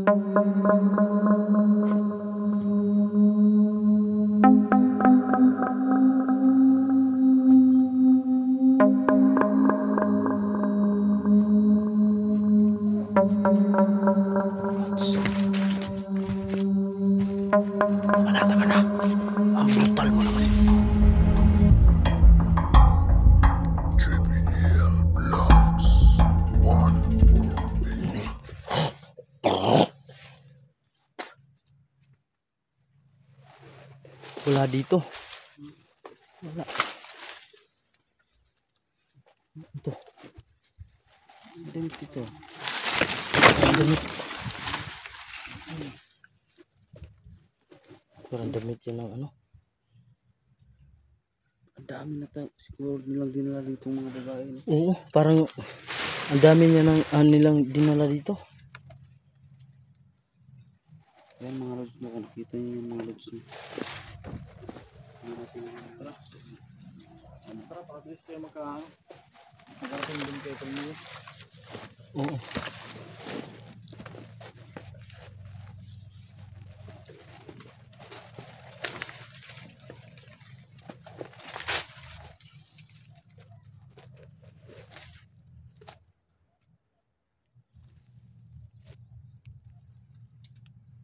Tama na. Ang brutal mo naman. Wala dito. Wala. Ito. Damit ito. Damit. Parang damit yan ng ano. Ang dami na tayo. Siguro nilang dinala dito mga babae. No? Oo, parang ang dami niya nilang dinala dito. Ayan mga lods mo. Kung nakita niyo yung mga lods mo. Tara, pakatulis kayo magkaano. Magkarating din kayo pag-muli. Oo.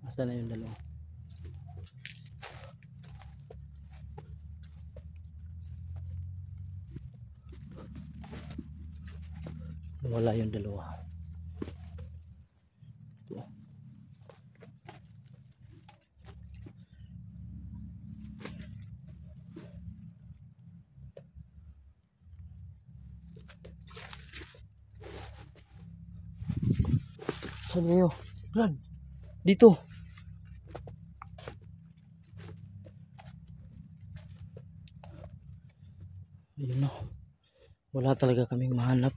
Asa na yung dalawa? Wala yung dalawa. Ito. Saan kayo? Brad, dito. Ayun o. Wala talaga kaming mahanap.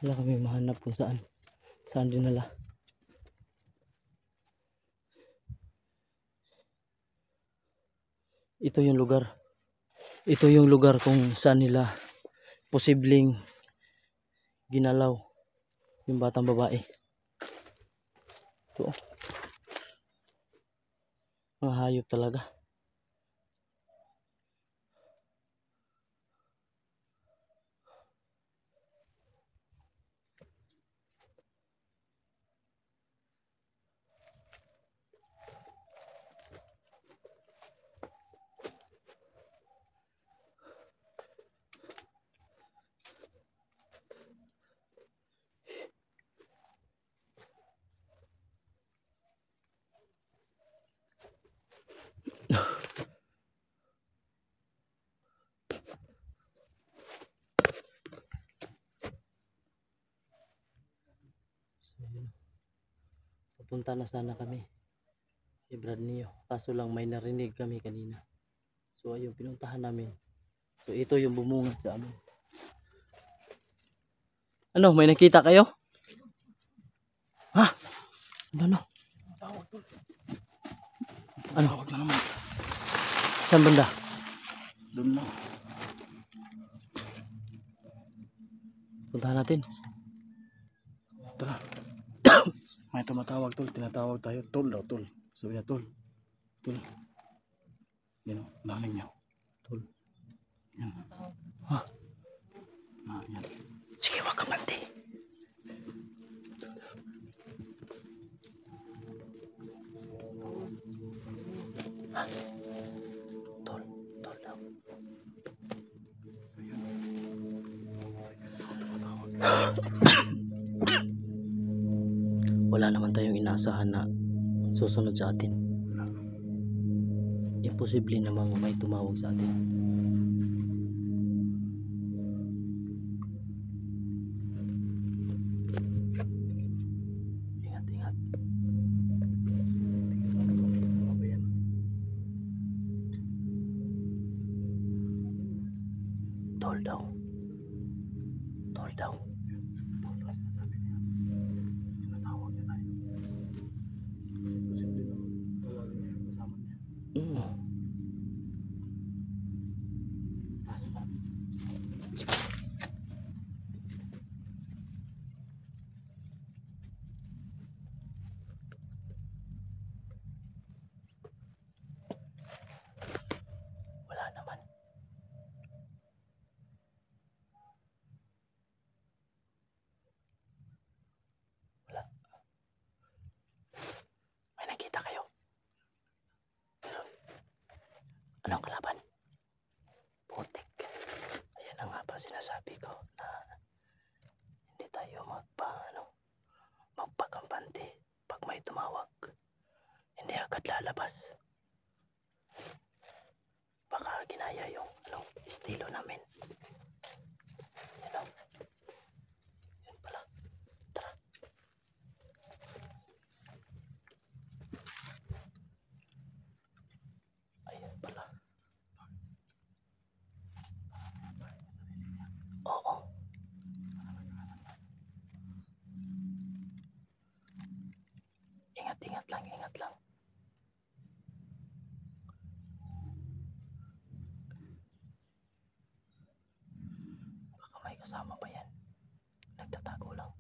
Wala kaming mahanap kung saan. Saan dinala. Ito yung lugar. Ito yung lugar kung saan nila posibleng ginalaw yung batang babae. Ito. Mga hayop talaga. Papunta na sana kami kay Brad Neo, kaso lang may narinig kami kanina, so ayun pinuntahan namin. So ito yung bumungad sa amin. Ano, may nakita kayo? Ha? Ano? Ano? Tawag na naman. Saan banda? Doon na. Puntahan natin. Tara. May tumatawag tol, tinatawag tayo. Tol daw, tol. Sabi niya, tol. Tol. Yan o, narinig niyo. Tol. Yan. Ha? Yan. Sige, wag ka mandi. Ha? Tol, tol daw. Wala naman tayong inaasahan na susunod sa atin. Imposible namang may tumawag sa atin. Ingat, ingat. Tol daw. Tol daw. tumawag. Hindi agad lalabas. Baka ginaya yung estilo namin. Yan o. Yan pala. Tara. Ayan pala. Oo. Ingat lang, ingat lang. Baka may kasama pa yan. Nagtatago lang.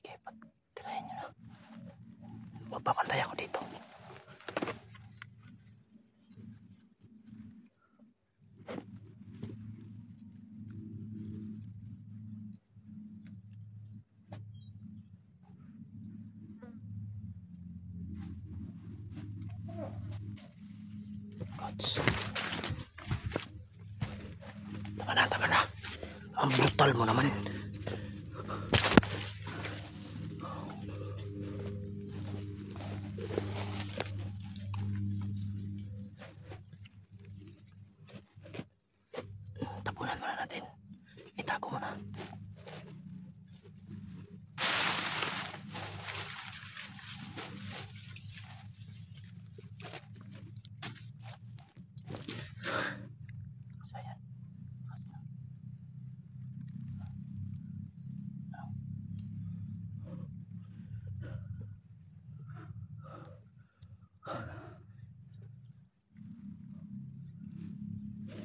Sige, tirahin nyo na. Magpapantay ako dito. Gods. Tama na. Ang brutal mo naman. Tapunan muna natin. Itago mo na. So ayan.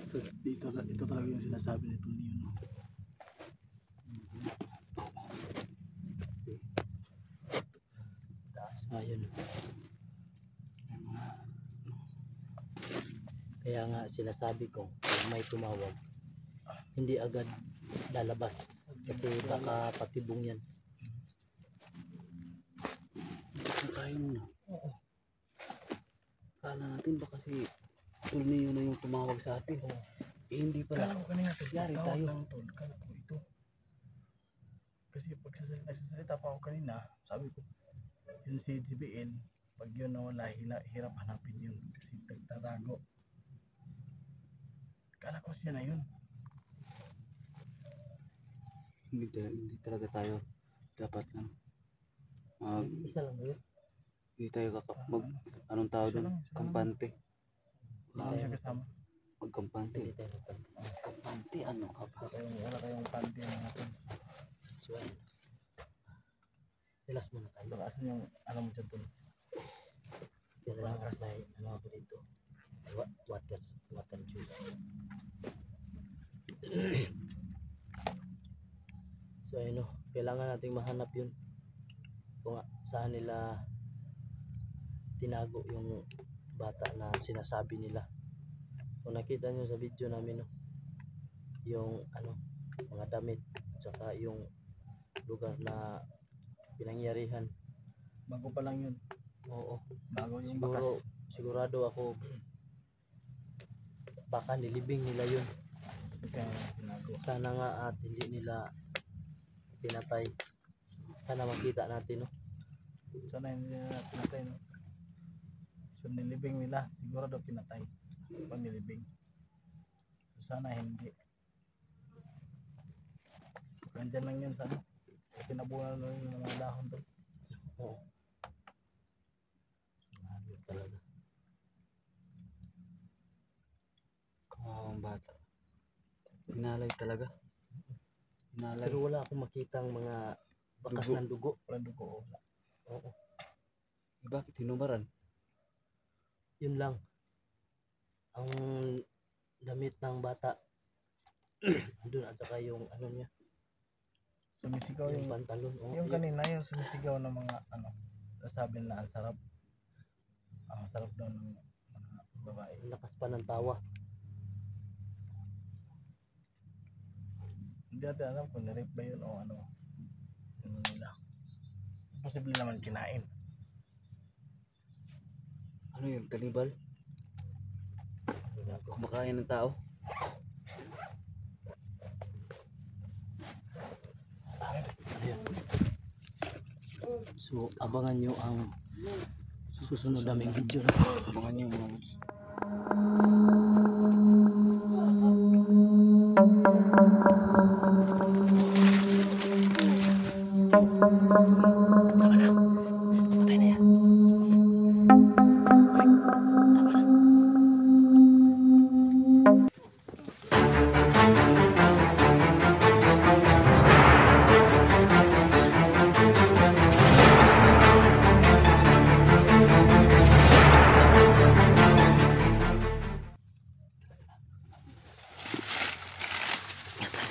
So, ito talaga yung sinasabi nito niyo, no? Ayun. Kaya nga sinasabi ko, kung may tumawag, hindi agad lalabas kasi baka patibong yan. Ito tayo muna. Oo. Kala natin ba kasi tol niyo na yung tumawag sa atin. Eh, hindi pala. Kala ko kanina Yari tayo. tol. Kala ko ito. Kasi pag nagsasalita pa ako kanina, sabi ko, yung si GBL, pag yun nawala, hirap hanapin yun. Kasi tatago. Kala ko siya na yun. Hindi talaga tayo dapat lang. Isa lang yun. Hindi tayo anong tawag Isa doon? lang. Kampante. Wala ko siya kasama. Magkampante. Hindi tayo magpapantay. Kampante, ano ka ba? Wala kayong panty natin. Swan. Relax muna tayo. Baka asan yung ano mo dyan tol? Kailangan may ano ako dito. Water juice. So ayun o, kailangan nating mahanap yun kung saan nila tinago yung bata na sinasabi nila. Kung nakita nyo sa video namin no, yung mga damit tsaka yung lugar na pinangyarihan. Bago pa lang yun. Oo, Bago yung bakas. sigurado ako baka nilibing nila yun. Kaya tinago. Sana nga at hindi nila pinatay. Sana makita natin no. Sana hindi na pinatay, no? So nilibing nila, siguro pinatay. Pag nilibing. So, sana hindi. Andyan lang yun sana. Pinabunan na yung mga dahon doon. Oo. Grabe talaga. Kawawang bata. Pinalay talaga. Pinalay. Pero wala akong makitang mga bakas Dugo. ng dugo. Walang dugo. Wala. Oo. Bakit hinubaran? Yun lang. Ang damit ng bata doon at saka yung niya, Sumisigaw yung yung pantalon. Oo, yung kanina yung sumisigaw ng mga sabi na ang sarap. Ang sarap daw ng mga babae. yung lakas pa ng tawa. Hindi natin alam kung na-rape ba yun o ano. Ano nila. Posible naman kinain. Ano yun? Kanibal? Kumakain ng tao? So abangan nyo ang susunod naming video. Abangan nyo mga lods. Patay na yan.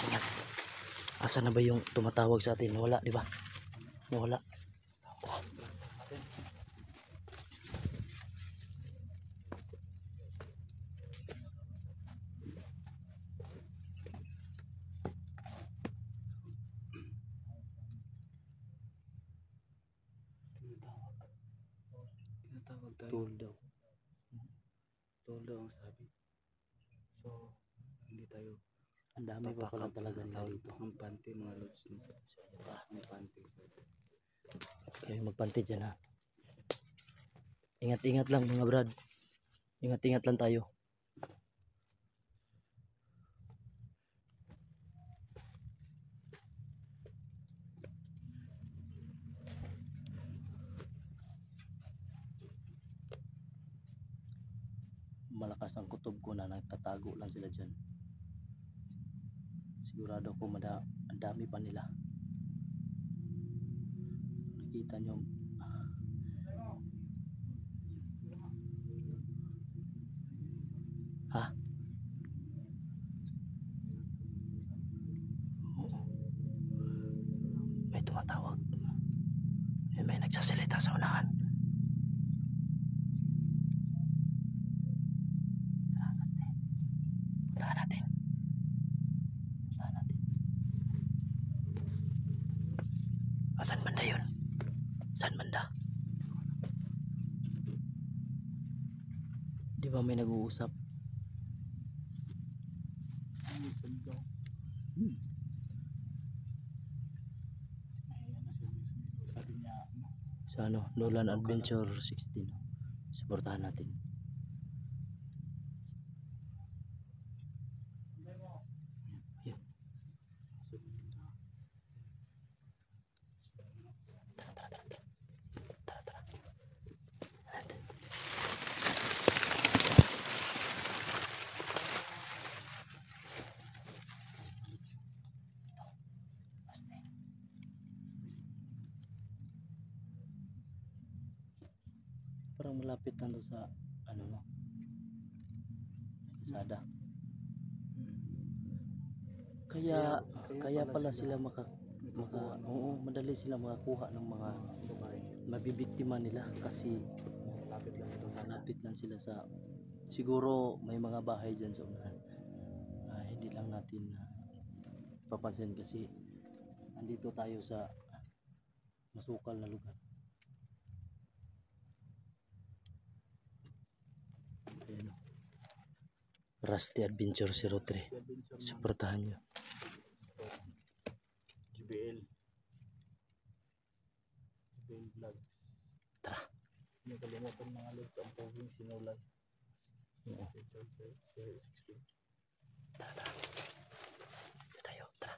Ingat. Asa na ba yung tumatawag sa atin? Wala, di ba? Wala. Tinatawag tayo. Tool daw. Tol daw ang sabi. So, hindi tayo Ang dami pa pala talaga nila dito. Ang panty mga lods nito. Ang panty. Kayo magpanti dyan ha. Ingat-ingat lang mga brad. Ingat-ingat lang tayo. Malakas ang kutob ko na nagtatago lang sila dyan. Sigurado ko ang dami pa nila. Nakita nyo. Ha? Oo. May tumatawag. May nagsasalita sa unahan. Puntahan natin. Saan banda yun? Saan banda? Di ba may nag-uusap? Ano sumigaw? Ay, ano siya sumigaw. Sabi niya, ano, Sa Nolan Adventure 16. Suportahan natin. Yun. Tara. Ayan. Parang malapit na doon sa ano no? Kalsada. Kaya pala sila oo, madali sila makakuha ng mga babae. mabibiktima nila kasi lapit lang sila sa siguro may mga bahay dyan sa unahan. Hindi lang natin papansin kasi andito tayo sa masukal na lugar. Ayan, Rusty Adventure 03. Suportahan nyo. GBL Vlog. Tara. Hindi kalimutan mga lods ang poging sinulat. Oo. Tara. Tara. Dito tayo. Tara.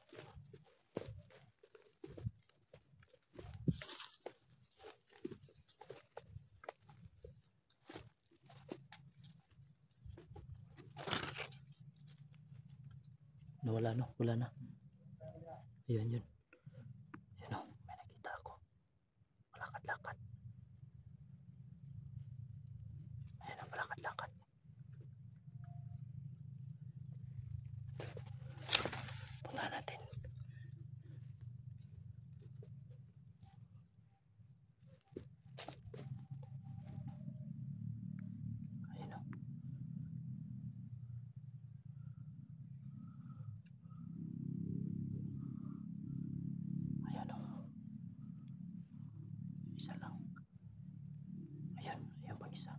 Nawala no? Wala na. Ayun yun. Yun o. May nakita ako. Malakad-lakad. Ayun o. Malakad-lakad. Punta natin. Ayun o. Isa lang. Ayun, ayun pang isa.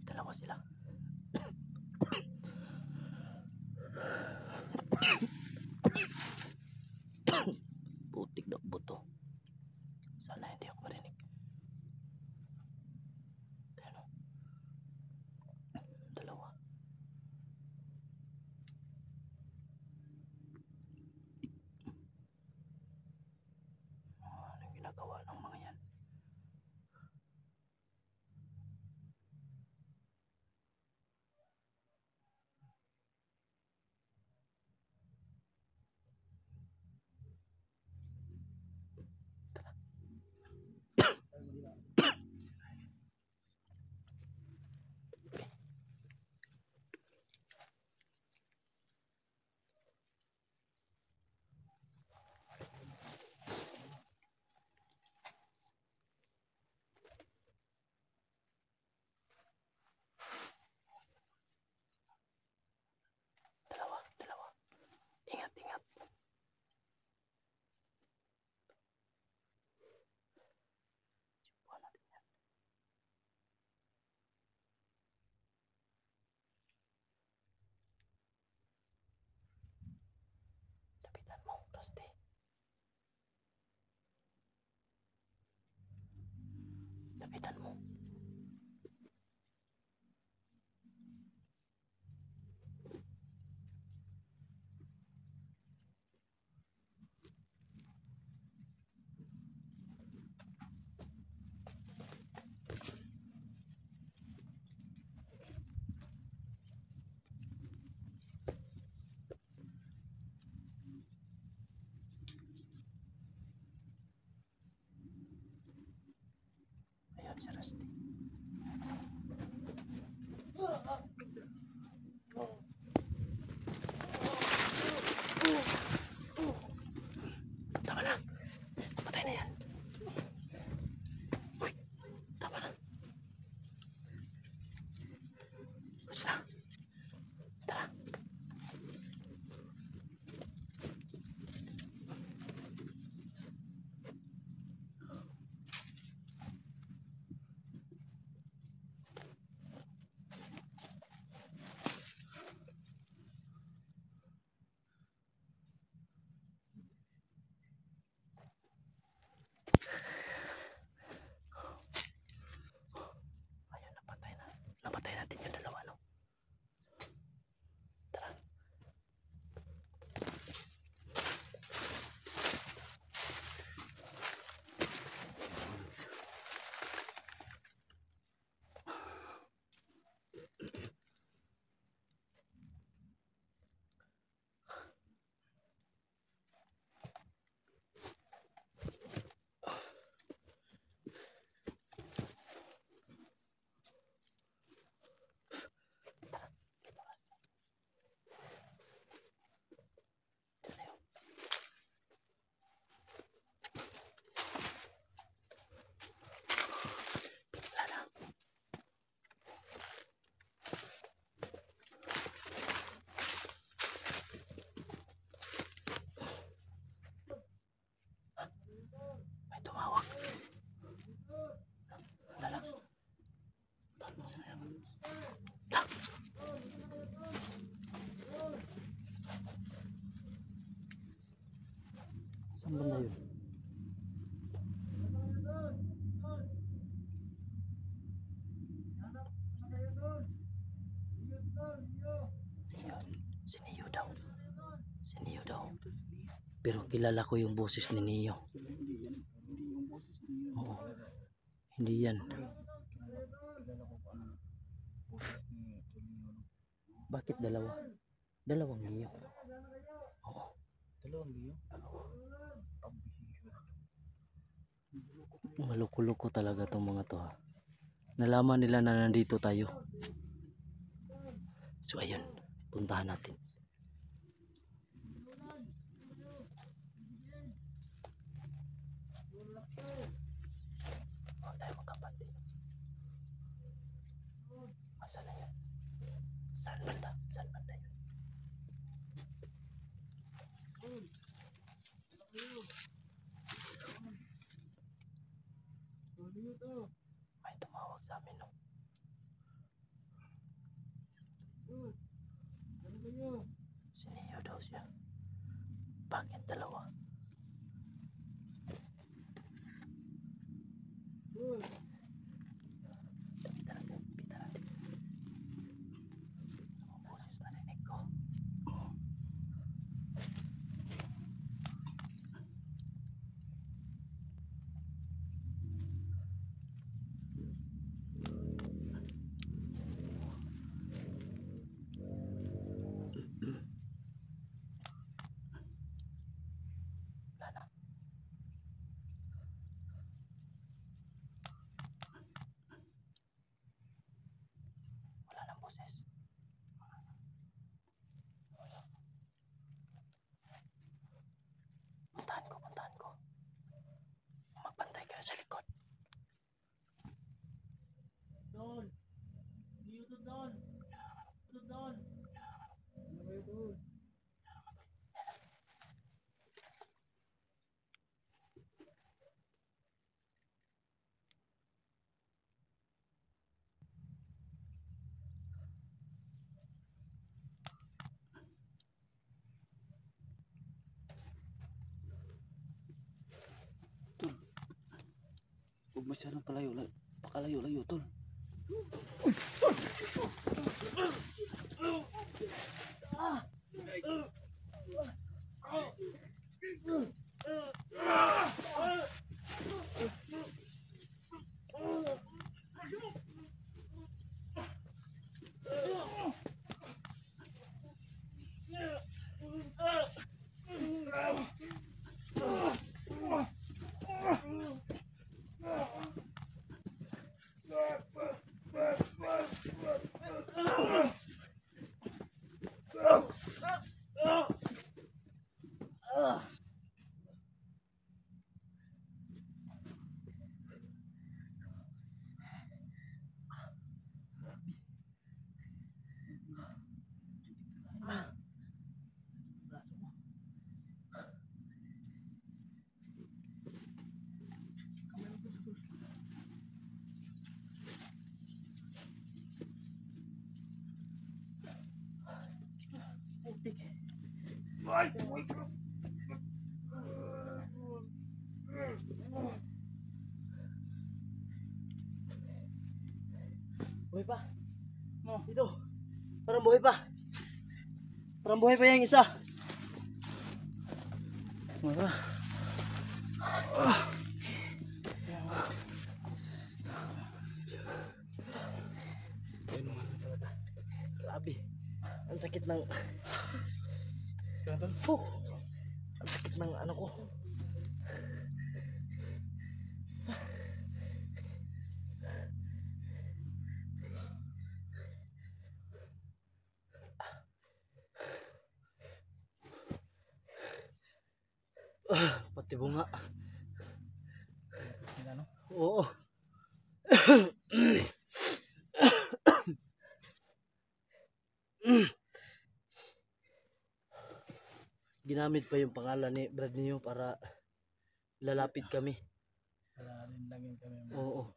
Dalawa sila. Putik na buto. Sana hindi ako marinig. Ano? Dalawa. Ano yung ginagawa ng mga yan? Dalawa, dalawa. Ingat, ingat. Subukan natin yan. Lapitan mo, Rusty. Lapitan mo. Ayan si Rusty. Tama na. Patay na yan. Uy, tama na. Gusto na. Tara. Ayun, napatay na. Napatay natin yung dalawa, no? Tara. May tumawag. Lala. Lah. Saan banda yun? Si Neo daw. Si Neo daw. Pero kilala ko yung boses ni Neo. Hindi yan. Hindi yung boses niyo. Oo. Hindi yan. Kilala ko paano boses ni Tolino. Bakit dalawa? Dalawang Neo. Oo. Dalawang niyo? Maluko-luko talaga tong mga to, ha. Nalaman nila na nandito tayo. So ayun, puntahan natin. Oh, tayo magkapatid. Asan na yan? Saan banda? Saan banda yun? May tumawag sa amin, no? Si Neo daw siya. Bakit dalawa? Lapitan natin. Ang boses narinig ko. Wala nang boses. Puntahan ko. Magbantay kayo sa likod. Doon! Dito doon! Doon! Huwag masyadong pakalayo-layo, tol. Buhay pa. Dito. Parang buhay pa. Parang buhay pa yung isa. Mara. Grabe. Ang sakit ng... Ang sakit ng ano ko. Pati bunga. Oo. Ginamit pa yung pangalan ni Brad niyo para lalapit kami. Para rin kami. Oo.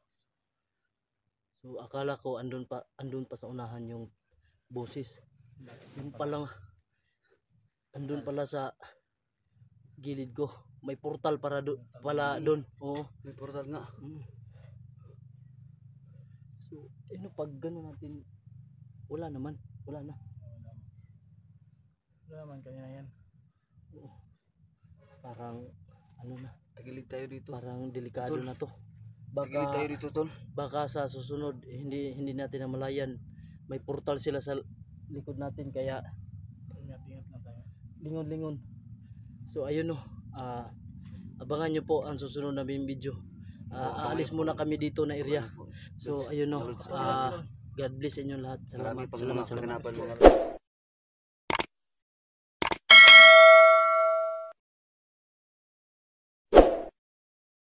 So akala ko andun pa sa unahan yung boses. Yung pala andun pala sa gilid ko. May portal pala doon. Oo. May portal nga. So, pag gano'n natin, wala naman. Wala na. Wala naman kanya yan. Oo. Parang, ano na. Tagilid tayo dito. Parang delikado na to. Tagilid tayo dito, tol. Baka sa susunod, hindi natin namalayan. May portal sila sa likod natin, kaya Ingat-ingat lang tayo. lingon-lingon. So ayun no, abangan nyo po ang susunod na video. Aalis muna kami dito na area. So ayun no, God bless inyo lahat. Salamat.